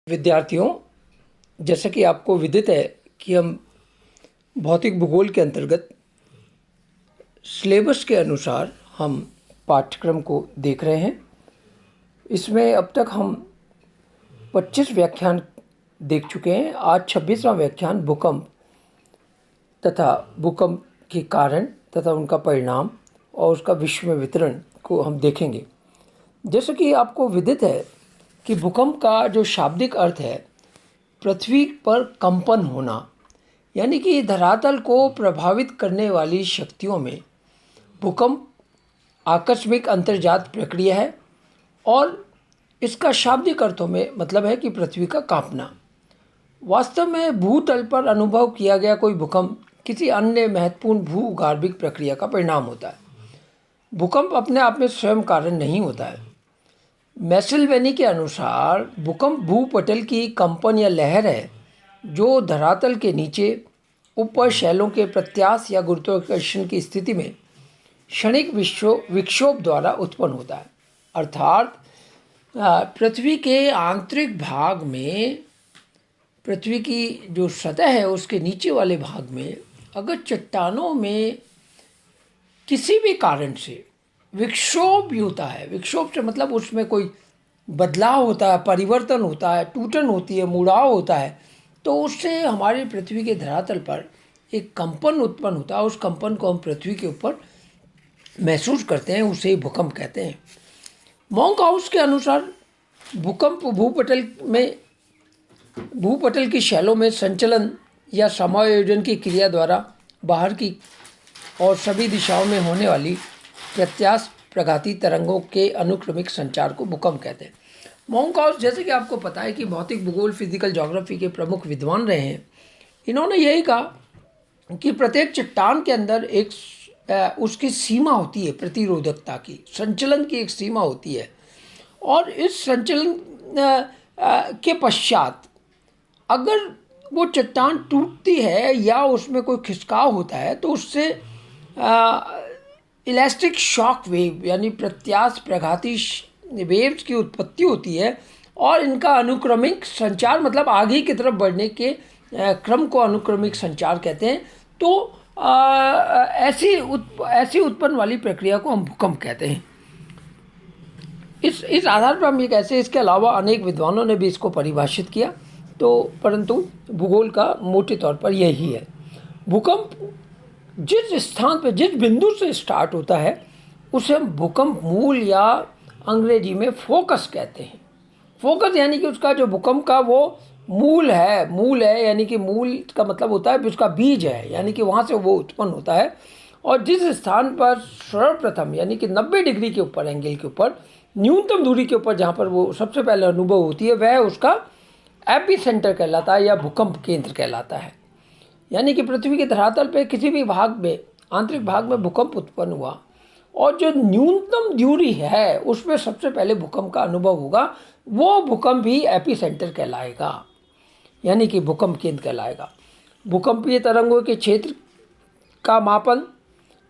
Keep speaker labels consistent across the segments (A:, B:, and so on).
A: विद्यार्थियों, जैसा कि आपको विदित है कि हम भौतिक भूगोल के अंतर्गत सिलेबस के अनुसार हम पाठ्यक्रम को देख रहे हैं। इसमें अब तक हम 25 व्याख्यान देख चुके हैं। आज 26वां व्याख्यान भूकंप तथा भूकंप के कारण तथा उनका परिणाम और उसका विश्व में वितरण को हम देखेंगे। जैसा कि आपको विदित है कि भूकंप का जो शाब्दिक अर्थ है, पृथ्वी पर कंपन होना, यानी कि धरातल को प्रभावित करने वाली शक्तियों में भूकंप आकस्मिक अंतर्जात प्रक्रिया है और इसका शाब्दिक अर्थों में मतलब है कि पृथ्वी का कांपना। वास्तव में भूतल पर अनुभव किया गया कोई भूकंप किसी अन्य महत्वपूर्ण भूगार्भिक प्रक्रिया का परिणाम होता है। भूकंप अपने आप में स्वयं कारण नहीं होता है। मैसेल्वेनी के अनुसार भूकंप भूपटल की कंपन या लहर है जो धरातल के नीचे ऊपर शैलों के प्रत्यास्थ या गुरुत्वाकर्षण की स्थिति में क्षणिक विक्षोभ द्वारा उत्पन्न होता है। अर्थात पृथ्वी के आंतरिक भाग में, पृथ्वी की जो सतह है उसके नीचे वाले भाग में अगर चट्टानों में किसी भी कारण से विक्षोभ भी होता है, विक्षोभ से मतलब उसमें कोई बदलाव होता है, परिवर्तन होता है, टूटन होती है, मुड़ाव होता है, तो उससे हमारी पृथ्वी के धरातल पर एक कंपन उत्पन्न होता है। उस कंपन को हम पृथ्वी के ऊपर महसूस करते हैं, उसे भूकंप कहते हैं। मॉन्क हाउस के अनुसार भूकंप भूपटल की शैलों में संचलन या समायोजन की क्रिया द्वारा बाहर की और सभी दिशाओं में होने वाली प्रत्यास्थ प्रघाती तरंगों के अनुक्रमिक संचार को भूकंप कहते हैं। मॉन्क हाउस, जैसे कि आपको पता है कि भौतिक भूगोल, फिजिकल ज्योग्राफी के प्रमुख विद्वान रहे हैं, इन्होंने यही कहा कि प्रत्येक चट्टान के अंदर एक उसकी सीमा होती है, प्रतिरोधकता की, संचलन की एक सीमा होती है, और इस संचलन के पश्चात अगर वो चट्टान टूटती है या उसमें कोई खिसकाव होता है तो उससे इलास्टिक शॉक वेव यानी प्रत्यास्थ प्रघाती वेव्स की उत्पत्ति होती है और इनका अनुक्रमिक संचार मतलब आगे की तरफ बढ़ने के क्रम को अनुक्रमिक संचार कहते हैं। तो ऐसी उत्पन्न वाली प्रक्रिया को हम भूकंप कहते हैं। इस आधार पर हम ये कहते हैं। इसके अलावा अनेक विद्वानों ने भी इसको परिभाषित किया, तो परंतु भूगोल का मोटे तौर पर यही है। भूकंप जिस स्थान पर, जिस बिंदु से स्टार्ट होता है उसे हम भूकंप मूल या अंग्रेजी में फोकस कहते हैं। फोकस यानी कि उसका जो भूकंप का वो मूल है यानी कि मूल का मतलब होता है उसका बीज है, यानी कि वहाँ से वो उत्पन्न होता है। और जिस स्थान पर सर्वप्रथम यानी कि 90 डिग्री के ऊपर, एंगल के ऊपर, न्यूनतम दूरी के ऊपर जहाँ पर वो सबसे पहले अनुभव होती है, वह उसका एपी सेंटर कहलाता है या भूकंप केंद्र कहलाता है। यानी कि पृथ्वी के धरातल पे किसी भी भाग में, आंतरिक भाग में भूकंप उत्पन्न हुआ और जो न्यूनतम दूरी है उसमें सबसे पहले भूकंप का अनुभव होगा, वो भूकंप ही एपी सेंटर कहलाएगा, यानी कि भूकंप केंद्र कहलाएगा। भूकंपीय तरंगों के क्षेत्र का मापन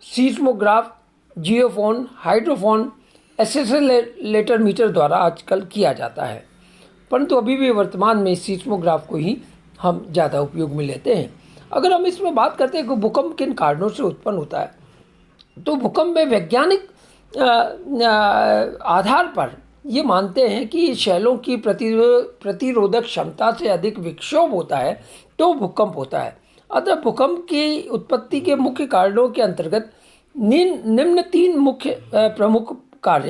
A: seismograph, geophone, hydrophone, accelerometer meter द्वारा आजकल किया जाता है, परंतु अभी भी वर्तमान में सीस्मोग्राफ को ही हम ज़्यादा उपयोग में लेते हैं। अगर हम इसमें बात करते हैं कि भूकंप किन कारणों से उत्पन्न होता है, तो भूकंप में वैज्ञानिक आधार पर ये मानते हैं कि शैलों की प्रतिरोधक क्षमता से अधिक विक्षोभ होता है तो भूकंप होता है। अतः भूकंप की उत्पत्ति के मुख्य कारणों के अंतर्गत निम्न 3 मुख्य प्रमुख कारण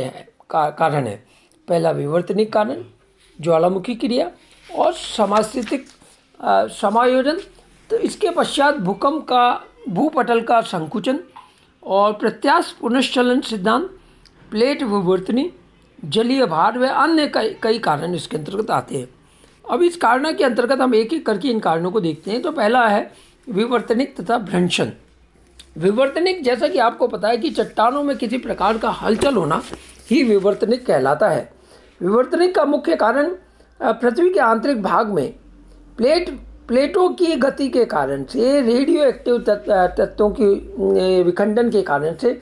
A: है। पहला विवर्तनिक कारण, ज्वालामुखी क्रिया और समास्थितिक समायोजन। तो इसके पश्चात भूकंप का भूपटल का संकुचन और प्रत्यास्थ पुनश्चलन सिद्धांत, प्लेट विवर्तनी, जलीय भार व अन्य कई कारण इसके अंतर्गत आते हैं। अब इस कारणों के अंतर्गत हम एक एक करके इन कारणों को देखते हैं। तो पहला है विवर्तनिक तथा भ्रंशन। विवर्तनिक, जैसा कि आपको पता है कि चट्टानों में किसी प्रकार का हलचल होना ही विवर्तनिक कहलाता है। विवर्तनिक का मुख्य कारण पृथ्वी के आंतरिक भाग में प्लेटों की गति के कारण से, रेडियो एक्टिव तत्वों की विखंडन के कारण से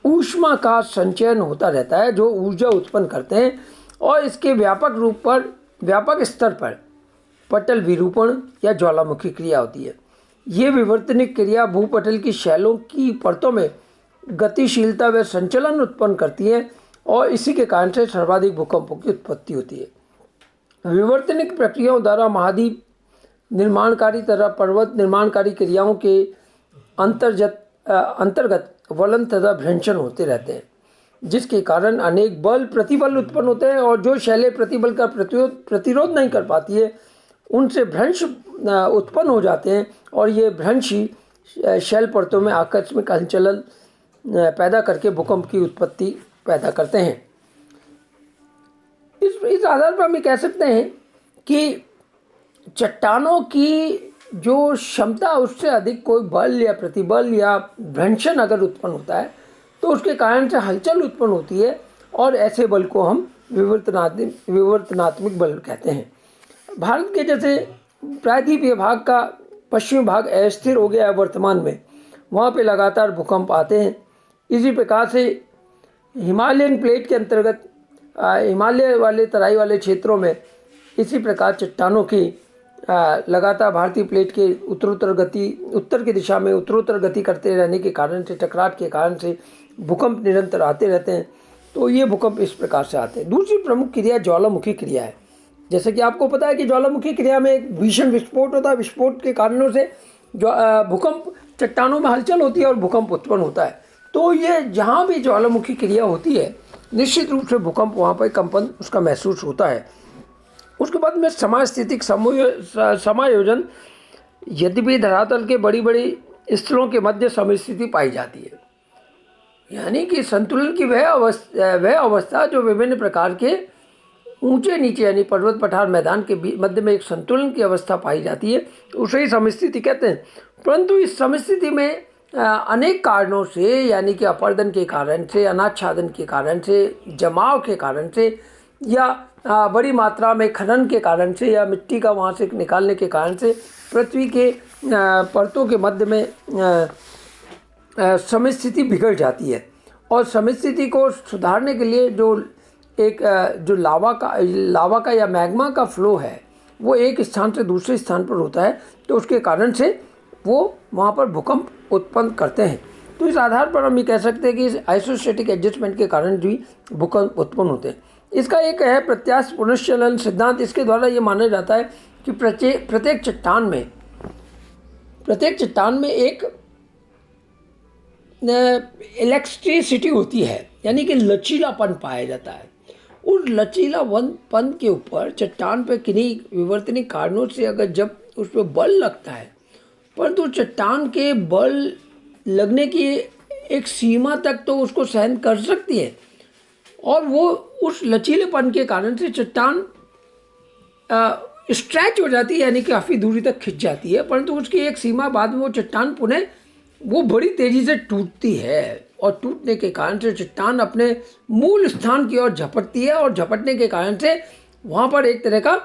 A: ऊष्मा का संचयन होता रहता है जो ऊर्जा उत्पन्न करते हैं और इसके व्यापक स्तर पर पटल विरूपण या ज्वालामुखी क्रिया होती है। ये विवर्तनिक क्रिया भूपटल की शैलों की परतों में गतिशीलता व संचलन उत्पन्न करती है और इसी के कारण से सर्वाधिक भूकंपों की उत्पत्ति होती है। विवर्तनिक प्रक्रियाओं द्वारा महाद्वीप निर्माणकारी तथा पर्वत निर्माणकारी क्रियाओं के अंतर्गत वलन तथा भ्रंशन होते रहते हैं, जिसके कारण अनेक बल प्रतिबल उत्पन्न होते हैं और जो शैलें प्रतिबल का प्रतिरोध नहीं कर पाती है उनसे भ्रंश उत्पन्न हो जाते हैं और ये भ्रंश ही शैल परतों में आकस्मिक हलचल पैदा करके भूकंप की उत्पत्ति पैदा करते हैं। इस आधार पर हम कह सकते हैं कि चट्टानों की जो क्षमता उससे अधिक कोई बल या प्रतिबल या भ्रंशन अगर उत्पन्न होता है तो उसके कारण से हलचल उत्पन्न होती है और ऐसे बल को हम विवर्तनात्मक बल कहते हैं। भारत के जैसे प्रायद्वीपीय भाग का पश्चिमी भाग अस्थिर हो गया है वर्तमान में, वहाँ पे लगातार भूकंप आते हैं। इसी प्रकार से हिमालयन प्लेट के अंतर्गत हिमालय वाले तराई वाले क्षेत्रों में इसी प्रकार चट्टानों की लगातार भारतीय प्लेट के उत्तर की दिशा में उत्तरोत्तर गति करते रहने के कारण से, टकराट के कारण से भूकंप निरंतर आते रहते हैं। तो ये भूकंप इस प्रकार से आते हैं। दूसरी प्रमुख क्रिया ज्वालामुखी क्रिया है। जैसे कि आपको पता है कि ज्वालामुखी क्रिया में एक भीषण विस्फोट होता है। विस्फोट के कारणों से जो भूकंप चट्टानों में हलचल होती है और भूकंप उत्पन्न होता है। तो ये जहाँ भी ज्वालामुखी क्रिया होती है निश्चित रूप से भूकंप वहाँ पर कंपन उसका महसूस होता है। उसके बाद में समस्थितिक समायोजन, यद्यपि धरातल के बड़ी बड़ी स्थलों के मध्य समस्थिति पाई जाती है, यानी कि संतुलन की वह अवस्था जो विभिन्न प्रकार के ऊंचे नीचे यानी पर्वत पठार मैदान के मध्य में एक संतुलन की अवस्था पाई जाती है, उसे ही समस्थिति कहते हैं। परंतु इस समस्थिति में अनेक कारणों से, यानी कि अपर्दन के कारण से, अनाच्छादन के कारण से, जमाव के कारण से या बड़ी मात्रा में खनन के कारण से या मिट्टी का वहाँ से निकालने के कारण से पृथ्वी के परतों के मध्य में समस्थिति बिगड़ जाती है। और समस्थिति को सुधारने के लिए जो लावा का या मैग्मा का फ्लो है वो एक स्थान से दूसरे स्थान पर होता है, तो उसके कारण से वो वहाँ पर भूकंप उत्पन्न करते हैं। तो इस आधार पर हम ये कह सकते हैं कि आइसोस्टैटिक एडजस्टमेंट के कारण भी भूकंप उत्पन्न होते हैं। इसका एक है प्रत्यास्थ पुनश्चलन सिद्धांत। इसके द्वारा ये माना जाता है कि प्रत्येक चट्टान में एक इलेक्ट्रिसिटी होती है, यानी कि लचीलापन पाया जाता है। उस लचीलापन के ऊपर चट्टान पर किन्हीं विवर्तनिक कारणों से अगर जब उस पर बल लगता है, परंतु चट्टान के बल लगने की एक सीमा तक तो उसको सहन कर सकती है और वो उस लचीलेपन के कारण से चट्टान स्ट्रेच हो जाती है, यानी कि काफ़ी दूरी तक खिंच जाती है। परंतु उसकी एक सीमा बाद में वो चट्टान पुनः वो बड़ी तेज़ी से टूटती है और टूटने के कारण से चट्टान अपने मूल स्थान की ओर झपटती है और झपटने के कारण से वहाँ पर एक तरह का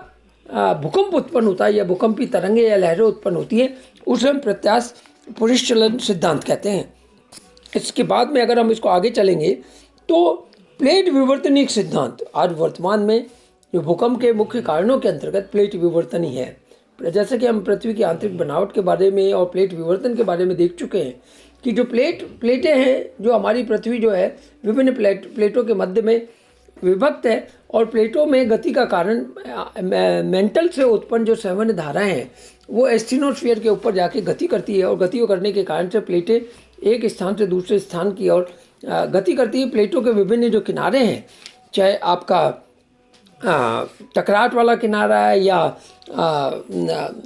A: भूकंप उत्पन्न होता है या भूकंपी तरंगें या लहरें उत्पन्न होती हैं। उसे हम प्रत्यास्थ पुनश्चलन सिद्धांत कहते हैं। इसके बाद में अगर हम इसको आगे चलेंगे तो प्लेट विवर्तनिक सिद्धांत, आज वर्तमान में जो भूकंप के मुख्य कारणों के अंतर्गत प्लेट विवर्तन ही है। जैसे कि हम पृथ्वी की आंतरिक बनावट के बारे में और प्लेट विवर्तन के बारे में देख चुके हैं कि जो प्लेटें हैं, जो हमारी पृथ्वी जो है विभिन्न प्लेटों के मध्य में विभक्त है और प्लेटों में गति का कारण मेंटल से उत्पन्न जो सामान्य धाराएं हैं वो एस्टेनोस्फीयर के ऊपर जाके गति करती है और गति करने के कारण से प्लेटें एक स्थान से दूसरे स्थान की ओर गति करती है। प्लेटों के विभिन्न जो किनारे हैं, चाहे आपका टकराट वाला किनारा है या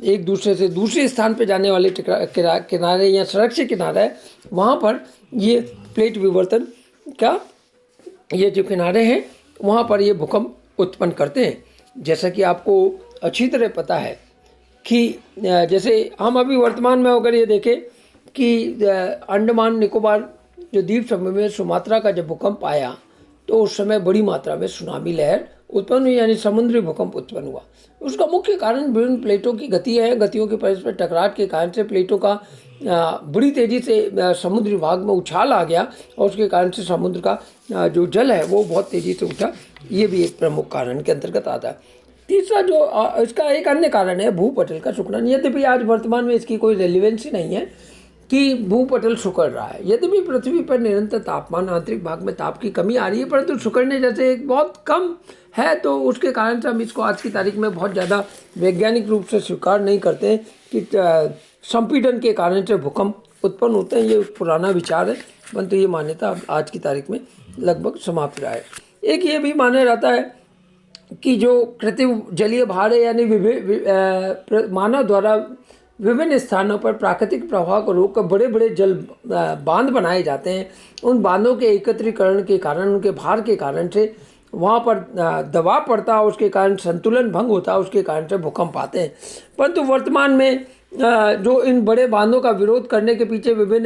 A: एक दूसरे से दूसरे स्थान पे जाने वाले किनारे या सड़क से किनारा है, वहाँ पर ये प्लेट विवर्तन का ये जो किनारे हैं वहाँ पर ये भूकंप उत्पन्न करते हैं। जैसा कि आपको अच्छी तरह पता है कि जैसे हम अभी वर्तमान में अगर ये देखें कि अंडमान निकोबार जो द्वीप समूह में सुमात्रा का जब भूकंप आया तो उस समय बड़ी मात्रा में सुनामी लहर उत्पन्न हुई, यानी समुद्री भूकंप उत्पन्न हुआ। उसका मुख्य कारण विभिन्न प्लेटों की गति है। गतियों के परस्पर टकराट के कारण से प्लेटों का बड़ी तेज़ी से समुद्री भाग में उछाल आ गया और उसके कारण से समुद्र का जो जल है वो बहुत तेज़ी से उठा। ये भी एक प्रमुख कारण के अंतर्गत आता है। तीसरा जो इसका एक अन्य कारण है भूपटल का सिकुड़न। यद्यपि आज वर्तमान में इसकी कोई रेलिवेंसी नहीं है कि भूपटल सिकुड़ रहा है। यद्यपि पृथ्वी पर निरंतर तापमान, आंतरिक भाग में ताप की कमी आ रही है, परंतु सिकुड़ने जैसे एक बहुत कम है, तो उसके कारण से हम इसको आज की तारीख में बहुत ज़्यादा वैज्ञानिक रूप से स्वीकार नहीं करते हैं कि संपीड़न के कारण से भूकंप उत्पन्न होते हैं। ये पुराना विचार है, परंतु ये मान्यता आज की तारीख में लगभग समाप्त रहा है। एक ये भी माना जाता है कि जो कृत्रिम जलीय भार है, यानी मानव द्वारा विभिन्न स्थानों पर प्राकृतिक प्रवाह को रोककर बड़े बड़े जल बांध बनाए जाते हैं। उन बांधों के एकत्रीकरण के कारण, उनके भार के कारण से वहाँ पर दबाव पड़ता है, उसके कारण संतुलन भंग होता है, उसके कारण से भूकंप आते हैं। परंतु वर्तमान में जो इन बड़े बांधों का विरोध करने के पीछे विभिन्न